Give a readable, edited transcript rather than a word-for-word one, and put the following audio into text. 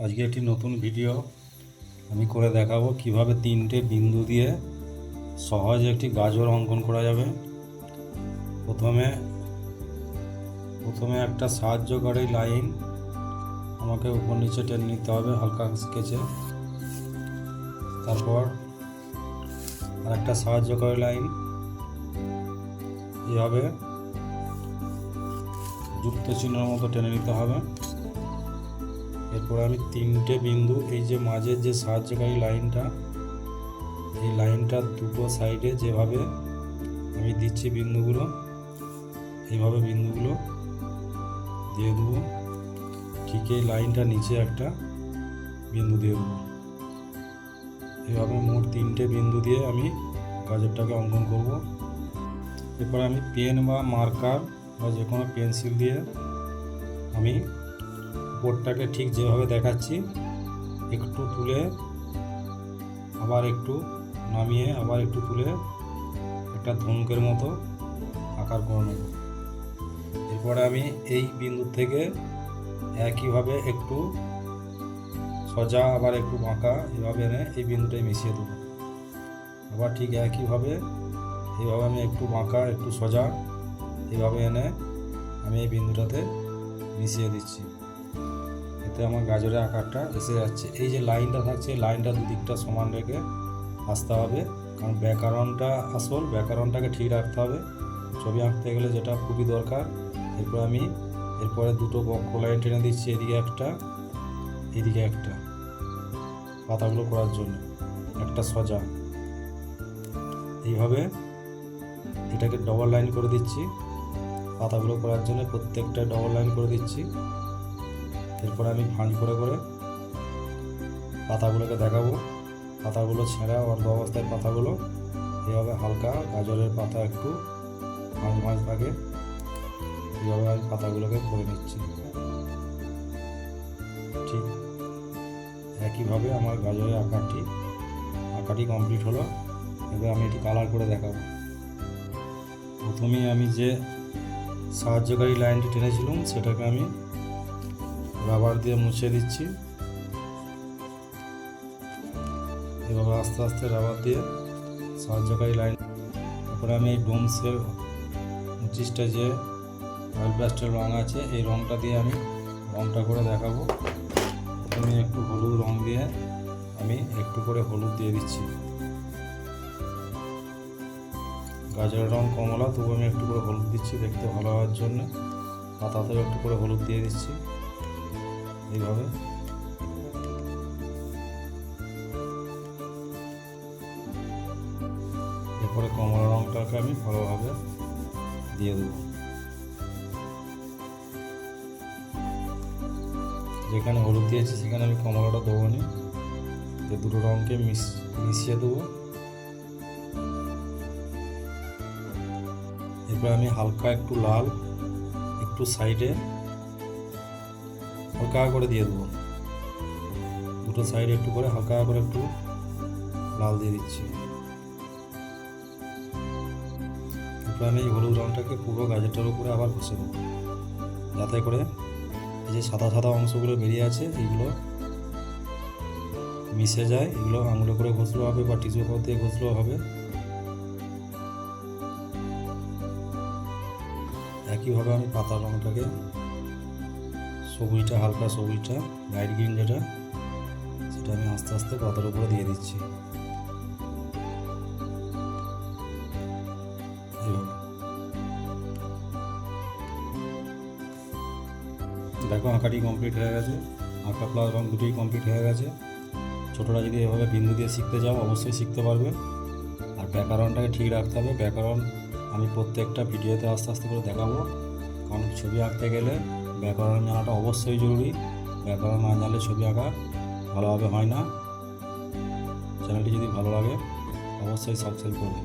আজকে একটি নতুন ভিডিও আমি করে দেখাবো কিভাবে তিনটে বিন্দু দিয়ে সহজে একটি গাজর অঙ্কন করা যাবে। প্রথমে একটা সাহায্যকারী লাইন আমাকে উপর নিচে টেনে নিতে হবে হালকা স্কেচে। তারপর আর একটা সাহায্যকারী লাইন এইভাবে যুক্ত চিহ্নের মতো টেনে নিতে হবে। এরপর আমি তিনটে বিন্দু, এই যে মাঝের যে সাহায্যকারী লাইনটা, এই লাইনটার দুটো সাইডে যেভাবে আমি দিচ্ছি বিন্দুগুলো, এইভাবে বিন্দুগুলো দিয়ে দেবো। ঠিক এই লাইনটা নিচে একটা বিন্দু দিয়ে দেবো। এইভাবে মোট তিনটে বিন্দু দিয়ে আমি গাজরটাকে অঙ্কন করব। এরপর আমি পেন বা মার্কার বা যে কোনো পেন্সিল দিয়ে আমি বোর্ডটাকে ঠিক যেভাবে দেখাচ্ছি একটু তুলে আবার একটু নামিয়ে আবার একটু তুলে একটা ধনুকের মতো আকার করে নেব। এরপরে আমি এই বিন্দু থেকে একইভাবে একটু সোজা আবার একটু বাঁকা এভাবে এনে এই বিন্দুটাই মিশিয়ে দেবো। আবার ঠিক একইভাবে এইভাবে আমি একটু বাঁকা একটু সোজা এইভাবে এনে আমি এই বিন্দুটাতে মিশিয়ে দিচ্ছি। এতে আমার গাজরের আকারটা এসে যাচ্ছে। এই যে লাইনটা থাকছে, লাইনটা দুদিকটা সমান রেখে আসতে হবে, কারণ ব্যাকরণটা আসল, ব্যাকরণটাকে ঠিক রাখতে হবে ছবি আঁকতে গেলে, যেটা খুবই দরকার। এরপর আমি এরপরে দুটো বক্র লাইন টেনে দিচ্ছি, এদিকে একটা এদিকে একটা, পাতাগুলো করার জন্য একটা সোজা। এইভাবে এটাকে ডবল লাইন করে দিচ্ছি, পাতাগুলো করার জন্য প্রত্যেকটা ডবল লাইন করে দিচ্ছি। এরপর আমি ভাঁজ করে করে পাতাগুলোকে দেখাবো। পাতাগুলো ছেঁড়া অর্ধ অবস্থায় পাতাগুলো এইভাবে হালকা গাজরের পাতা একটু ভাঁজ ভাঁজ থাকে, এইভাবে আমি পাতাগুলোকে করে নিচ্ছি। ঠিক একইভাবে আমার গাজরের আঁকাটি কমপ্লিট হলো। এবার আমি এটি কালার করে দেখাবো। প্রথমেই আমি যে সাহায্যকারী লাইনটি টেনেছিলাম সেটাকে আমি রাবার দিয়ে মুছে দিচ্ছি। এভাবে আস্তে আস্তে রাবার দিয়ে সাহায্যকারী লাইন। তারপরে আমি এই ডোমসের 25টা যে অয়েল প্লাস্টের রঙ আছে, এই রঙটা দিয়ে আমি রঙটা করে দেখাবো। প্রথমে একটু হলুদ রঙ দিয়ে আমি একটু করে হলুদ দিয়ে দিচ্ছি। গাজরের রঙ কমলা, তবু আমি একটু করে হলুদ দিচ্ছি দেখতে ভালো হওয়ার জন্য। পাতাতেও একটু করে হলুদ দিয়ে দিচ্ছি এইভাবে। এরপরে কমলা রঙটাকে আমি ভালোভাবে দিয়ে দেব। যেখানে হলুদ দিয়েছি সেখানে আমি কমলাটা দেবো নি, দুটো রঙকে মিশিয়ে দেবো। এরপর আমি হালকা একটু লাল একটু সাইডে হালকা করে দিয়ে দেবো। দুটো সাইডে একটু করে হালকা করে একটু লাল দিয়ে দিচ্ছি। এরপর আমি এই হলুদ রঙটাকে পুরো গাজরটার উপরে আবার ঘষে দেবো, যাতে করে এই যে সাদা সাদা অংশগুলো বেরিয়ে আছে এইগুলো মিশে যায়। এগুলো আঙুলে করে ঘষলেও হবে বা টিস্যু পেপার দিয়ে ঘষলেও হবে। একইভাবে আমি পাতার রঙটাকে সবুজটা, হালকা সবুজটা, লাইট গ্রিন যেটা, সেটা আমি আস্তে আস্তে পাতার উপরে দিয়ে দিচ্ছি এইভাবে। দেখো আঁকাটি কমপ্লিট হয়ে গেছে, আঁকা প্লাস রঙ দুটোই কমপ্লিট হয়ে গেছে। ছোটরা যদি এভাবে বিন্দু দিয়ে শিখতে যাও অবশ্যই শিখতে পারবে। আর ব্যাকরণটাকে ঠিক রাখতে হবে। ব্যাকরণ আমি প্রত্যেকটা ভিডিওতে আস্তে আস্তে করে দেখাবো, কারণ ছবি আঁকতে গেলে ব্যাকরণ জানাটা অবশ্যই জরুরি। ব্যাকরণ না জানলে ছবি আঁকা ভালোভাবে হয় না। চ্যানেলটি যদি ভালো লাগে অবশ্যই সাবস্ক্রাইব করবে।